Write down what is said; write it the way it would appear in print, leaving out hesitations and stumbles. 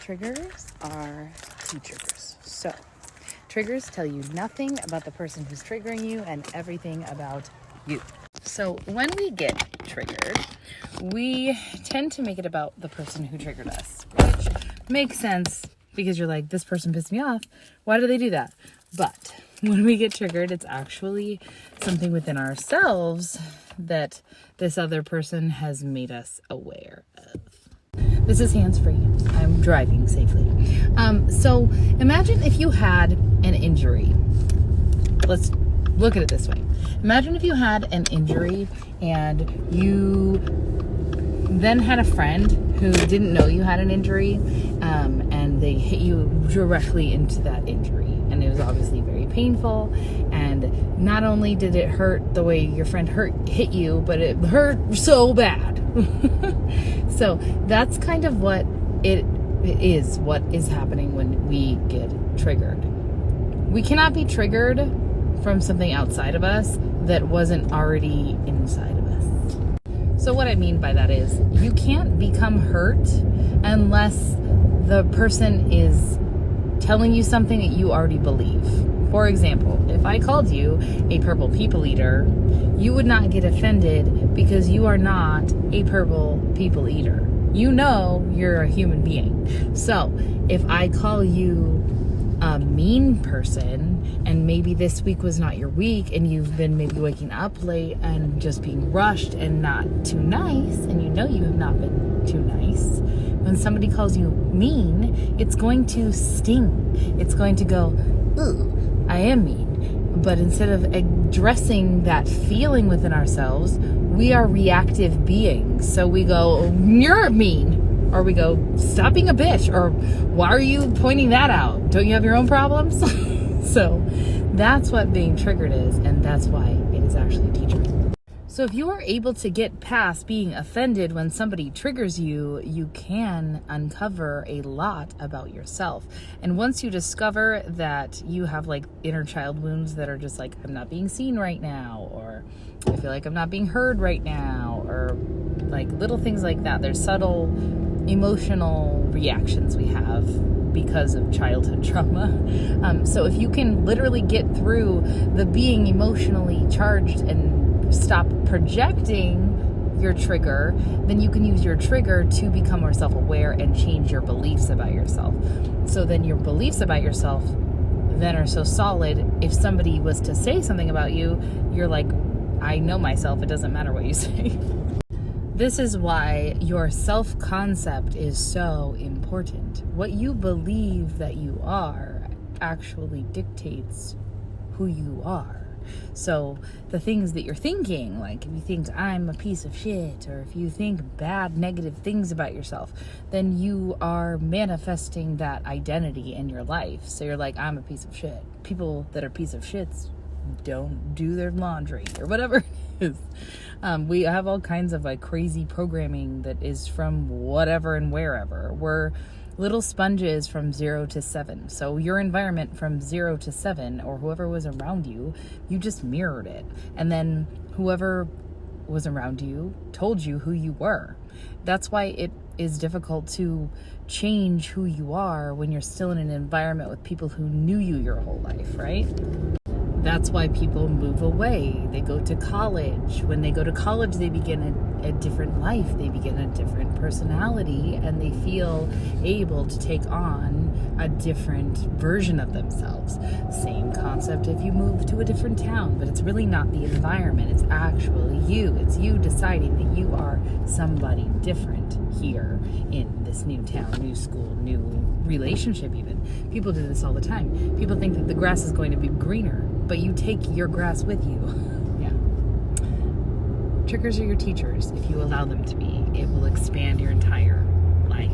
Triggers are teachers. So, triggers tell you nothing about the person who's triggering you and everything about you. So, when we get triggered, we tend to make it about the person who triggered us, which makes sense because you're like, this person pissed me off. Why do they do that? But when we get triggered, it's actually something within ourselves that this other person has made us aware of. This is hands-free. I'm driving safely. So imagine if you had an injury. Let's look at it this way. Imagine if you had an injury and you then had a friend who didn't know you had an injury, and they hit you directly into that injury. And it was obviously very painful. And not only did it hurt the way your friend hit you, but it hurt so bad. So that's kind of what it is, what is happening when we get triggered. We cannot be triggered from something outside of us that wasn't already inside of us. So what I mean by that is you can't become hurt unless the person is telling you something that you already believe. For example, if I called you a purple people eater, you would not get offended because you are not a purple people eater. You know you're a human being. So if I call you a mean person, and maybe this week was not your week, and you've been maybe waking up late and just being rushed and not too nice, and you know you have not been too nice, when somebody calls you mean, it's going to sting. It's going to go, ooh, I am mean. But instead of addressing that feeling within ourselves, we are reactive beings. So we go, you're mean. Or we go, stop being a bitch. Or why are you pointing that out? Don't you have your own problems? So that's what being triggered is. And that's why it is actually a teacher. So if you are able to get past being offended when somebody triggers you, you can uncover a lot about yourself. And once you discover that you have like inner child wounds that are just like, I'm not being seen right now, or I feel like I'm not being heard right now, or like little things like that. There's subtle emotional reactions we have because of childhood trauma. So if you can literally get through the being emotionally charged and stop projecting your trigger, then you can use your trigger to become more self-aware and change your beliefs about yourself. So then your beliefs about yourself then are so solid, if somebody was to say something about you, you're like, I know myself, it doesn't matter what you say. This is why your self-concept is so important. What you believe that you are actually dictates who you are. So the things that you're thinking, like if you think I'm a piece of shit, or if you think bad, negative things about yourself, then you are manifesting that identity in your life. So you're like, I'm a piece of shit. People that are piece of shits don't do their laundry or whatever it is. We have all kinds of like crazy programming that is from whatever and wherever. We're little sponges from 0 to 7. So your environment from 0 to 7, or whoever was around you, you just mirrored it. And then whoever was around you told you who you were. That's why it is difficult to change who you are when you're still in an environment with people who knew you your whole life, right? That's why people move away. They go to college. When they go to college, they begin a different life. They begin a different personality, and they feel able to take on a different version of themselves. Same concept if you move to a different town, but it's really not the environment. It's actually you. It's you deciding that you are somebody different here in this new town, new school, new relationship even. People do this all the time. People think that the grass is going to be greener, but you take your grass with you. Yeah. Triggers are your teachers. If you allow them to be, it will expand your entire life.